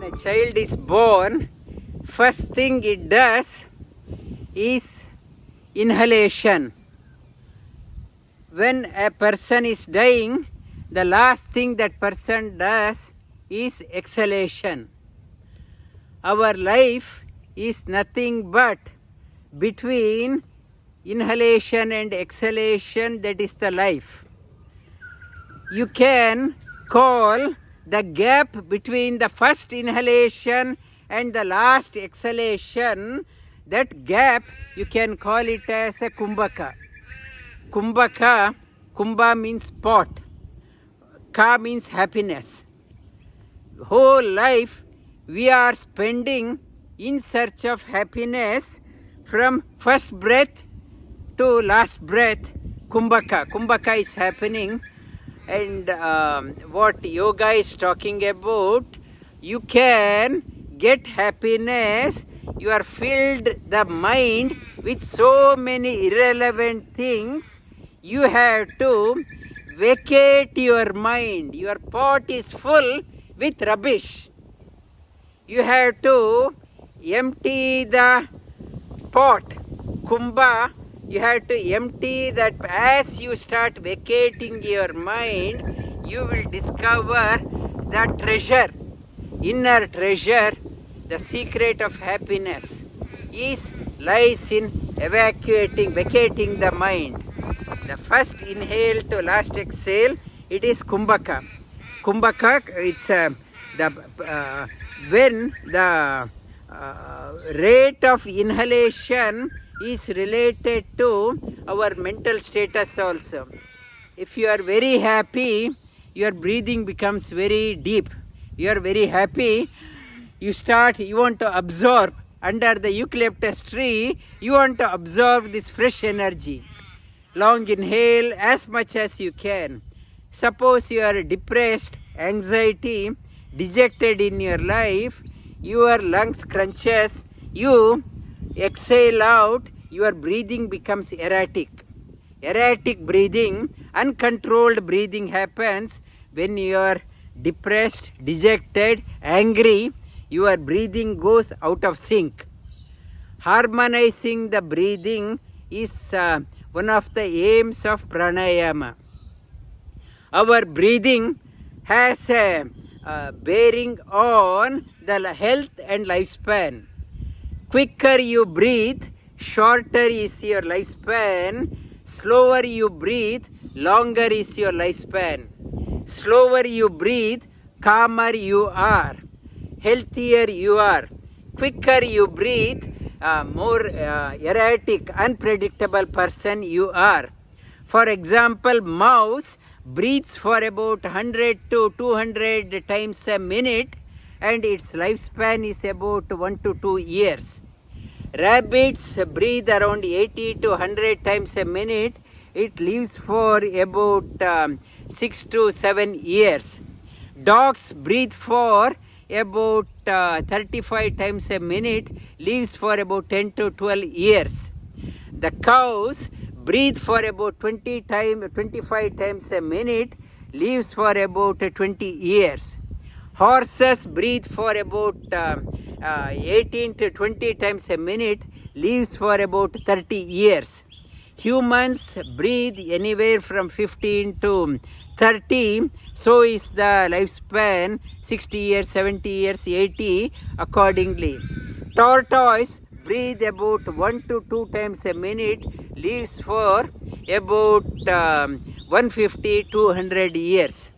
a child is born, first thing it does is inhalation. When a person is dying, the last thing that person does is exhalation. Our life is nothing but between inhalation and exhalation, that is the life. You can call the gap between the first inhalation and the last exhalation, that gap you can call it as a Kumbhaka. Kumbhaka, Kumbha means pot, Ka means happiness. Whole life we are spending in search of happiness from first breath to last breath. Kumbhaka is happening. And what yoga is talking about, you can get happiness. You are filled the mind with so many irrelevant things. You have to vacate your mind. Your pot is full with rubbish. You have to empty the pot. Kumbha, you have to empty that. As you start vacating your mind, you will discover the treasure, inner treasure. The secret of happiness lies in vacating the mind. The first inhale to last exhale, it is Kumbhaka. Kumbhaka, it's when the rate of inhalation is related to our mental status also. If you are very happy, your breathing becomes very deep. You are very happy, you want to absorb under the eucalyptus tree, you want to absorb this fresh energy. Long inhale as much as you can. Suppose you are depressed, anxiety, dejected in your life, your lungs crunches, you exhale out, your breathing becomes erratic. Erratic breathing, uncontrolled breathing happens when you are depressed, dejected, angry. Your breathing goes out of sync. Harmonizing the breathing is one of the aims of pranayama. Our breathing has a bearing on the health and lifespan. Quicker you breathe, shorter is your lifespan. Slower you breathe, longer is your lifespan. Slower you breathe, calmer you are, healthier you are. Quicker you breathe, more erratic, unpredictable person you are. For example, mouse breathes for about 100 to 200 times a minute, and its lifespan is about 1 to 2 years. Rabbits breathe around 80 to 100 times a minute. It lives for about 6 to 7 years. Dogs breathe for about 35 times a minute, lives for about 10 to 12 years. The cows breathe for about 25 times a minute, lives for about 20 years. Horses breathe for about 18 to 20 times a minute, lives for about 30 years. Humans breathe anywhere from 15 to 30, so is the lifespan 60 years, 70 years, 80 accordingly. Tortoise breathe about 1 to 2 times a minute, lives for about 150 to 200 years.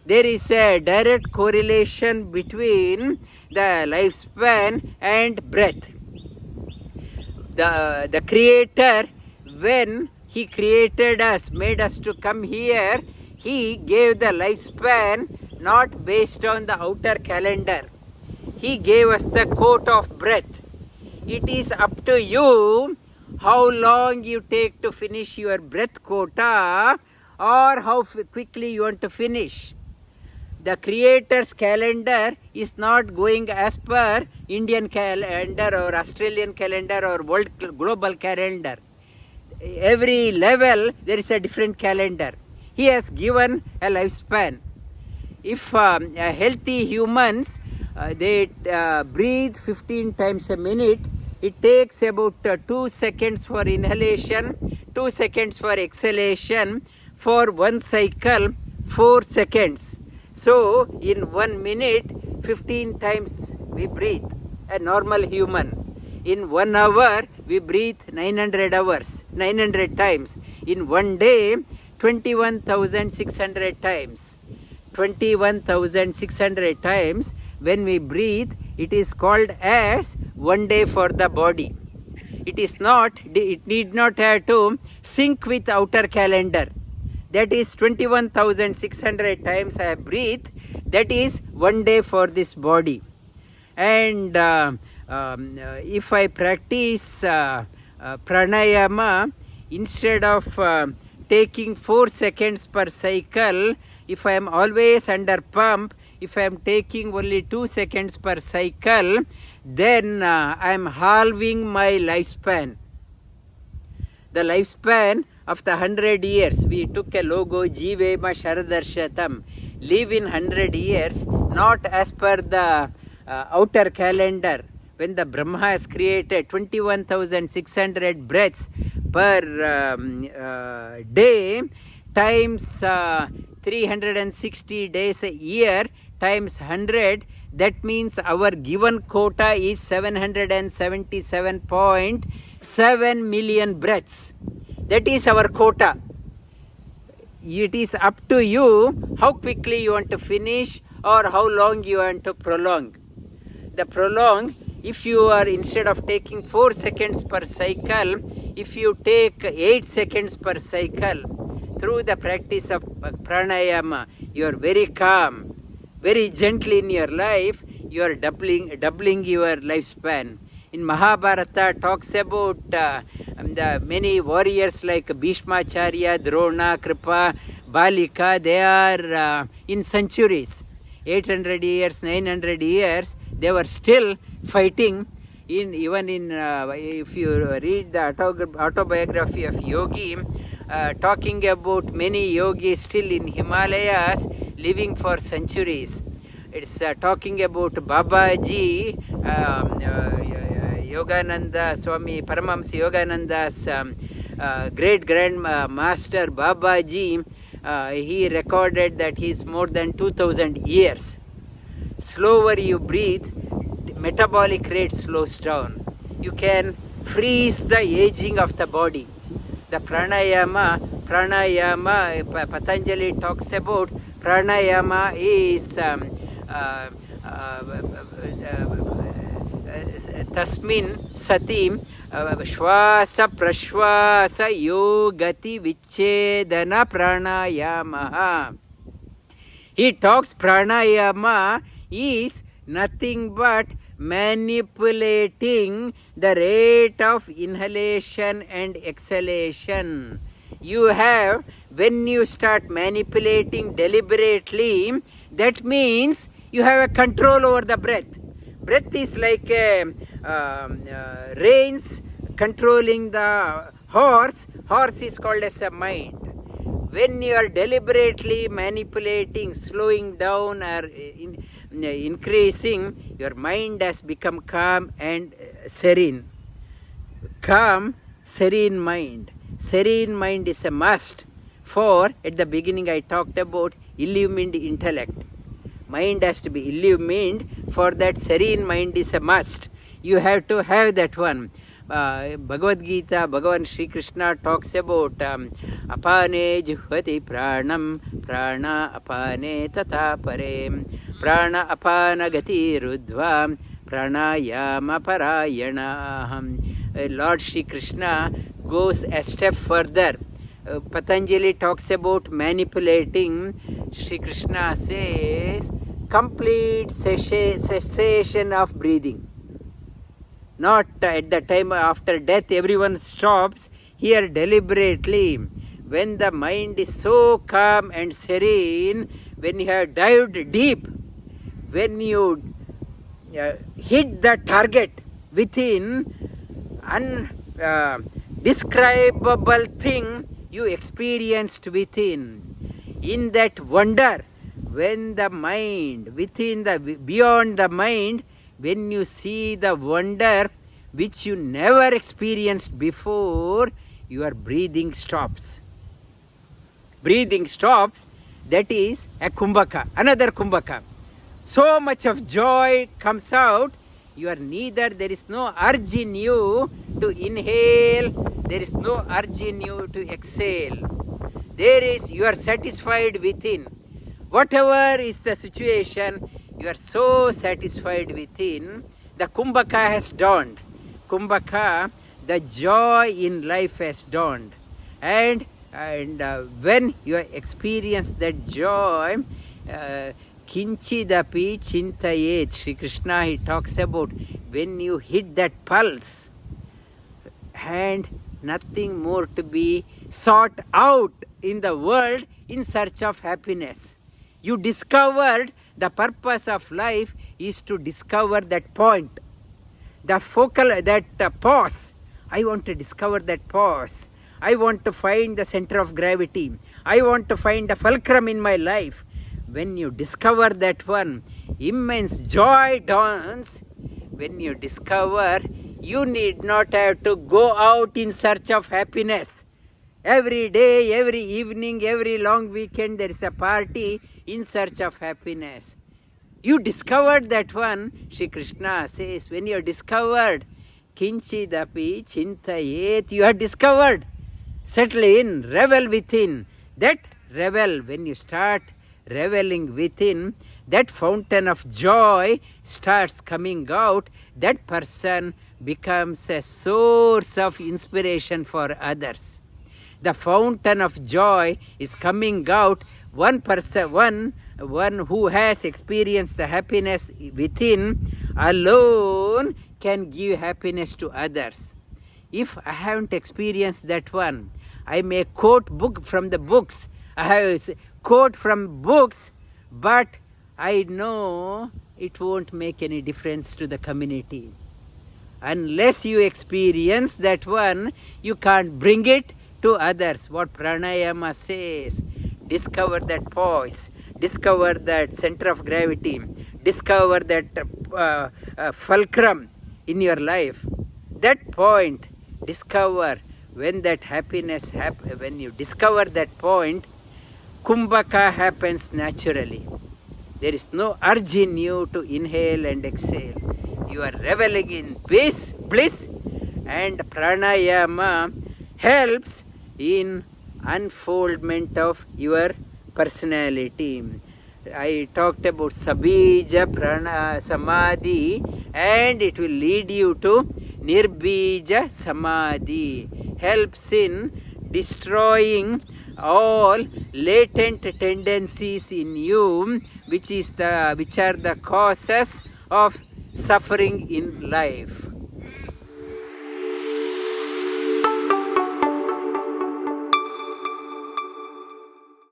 There is a direct correlation between the lifespan and breath. The Creator, when He created us, made us to come here, He gave the lifespan not based on the outer calendar. He gave us the quote of breath. It is up to you how long you take to finish your breath quota, or how quickly you want to finish. The Creator's calendar is not going as per Indian calendar or Australian calendar or world global calendar. Every level there is a different calendar. He has given a lifespan. If healthy humans they breathe 15 times a minute. It takes about 2 seconds for inhalation, 2 seconds for exhalation. For one cycle, 4 seconds. So in 1 minute, 15 times we breathe, a normal human. In 1 hour, we breathe 900 times. In 1 day, 21,600 times. 21,600 times when we breathe, it is called as 1 day for the body. It need not have to sync with outer calendar. That is 21,600 times I have breathed. That is 1 day for this body. And if I practice pranayama, instead of taking 4 seconds per cycle, if I am always under pump, if I am taking only 2 seconds per cycle, then I am halving my lifespan. The lifespan of the 100 years, we took a logo, Jivema Sharadarshatam, live in 100 years, not as per the outer calendar. When the Brahma has created 21,600 breaths per day, times 360 days a year, times 100, that means our given quota is 777.7 million breaths. That is our quota. It is up to you how quickly you want to finish or how long you want to prolong. The prolong, if you are, instead of taking 4 seconds per cycle, if you take 8 seconds per cycle, through the practice of pranayama, you are very calm, very gentle in your life, you are doubling your lifespan. In Mahabharata talks about the many warriors like Bhishmacharya, Drona, Kripa, Balika, they are in centuries, 800 years, 900 years, they were still fighting. Even in if you read the autobiography of Yogi, talking about many yogis still in Himalayas living for centuries. It's talking about Babaji, Yogananda Swami, Paramamsa Yogananda's great grandmaster Babaji. He recorded that he is more than 2,000 years. Slower you breathe, metabolic rate slows down. You can freeze the aging of the body. The pranayama, Patanjali talks about pranayama is tasmin sati shwasa prashwasa yogati vichedana pranayama. He talks pranayama is nothing but manipulating the rate of inhalation and exhalation. You have, when you start manipulating deliberately, that means you have a control over the breath. Breath is like reins controlling the horse. Horse is called as a mind. When you are deliberately manipulating, slowing down or increasing, your mind has become calm and serene. Calm, serene mind. Serene mind is a must for, at the beginning I talked about illumined intellect. Mind has to be illumined. For that, serene mind is a must. You have to have that one. Bhagavad Gita, Bhagavan Sri Krishna talks about apane juhvati pranam, prana apane tata pare, prana apana gati rudva, pranayama parayana. Lord Sri Krishna goes a step further. Patanjali talks about manipulating. Sri Krishna says complete cessation of breathing. Not at the time after death everyone stops. Here deliberately, when the mind is so calm and serene, when you have dived deep, when you hit the target within, undescribable thing you experienced within, in that wonder, when the mind, beyond the mind, when you see the wonder which you never experienced before, your breathing stops. Breathing stops, that is a Kumbhaka, another Kumbhaka. So much of joy comes out, there is no urge in you to inhale, there is no urge in you to exhale. You are satisfied within. Whatever is the situation, you are so satisfied within. The Kumbhaka has dawned. Kumbhaka, the joy in life has dawned. And when you experience that joy, Kinchidapi chintayet, Sri Krishna, he talks about when you hit that pulse and nothing more to be sought out in the world in search of happiness. You discovered the purpose of life is to discover that point, the pause. I want to discover that pause. I want to find the center of gravity. I want to find the fulcrum in my life. When you discover that one, immense joy dawns. When you discover, you need not have to go out in search of happiness. Every day, every evening, every long weekend, there is a party in search of happiness. You discovered that one, Sri Krishna says, when you discovered, Kinchidapi chintayet, you have discovered. Settle in, revel within. That revel, when you start reveling within, that fountain of joy starts coming out. That person becomes a source of inspiration for others. The fountain of joy is coming out. One who has experienced the happiness within alone can give happiness to others. If I haven't experienced that one, I may quote from the books. I have quote from books, but I know it won't make any difference to the community. Unless you experience that one, you can't bring it to others. What Pranayama says, discover that poise, discover that center of gravity, discover that fulcrum in your life. That point, discover when that happiness happens. When you discover that point, Kumbhaka happens naturally. There is no urge in you to inhale and exhale. You are reveling in bliss, and pranayama helps in unfoldment of your personality. I talked about sabija prana samadhi, and it will lead you to nirbija samadhi. Helps in destroying all latent tendencies in you, which are the causes of suffering in life.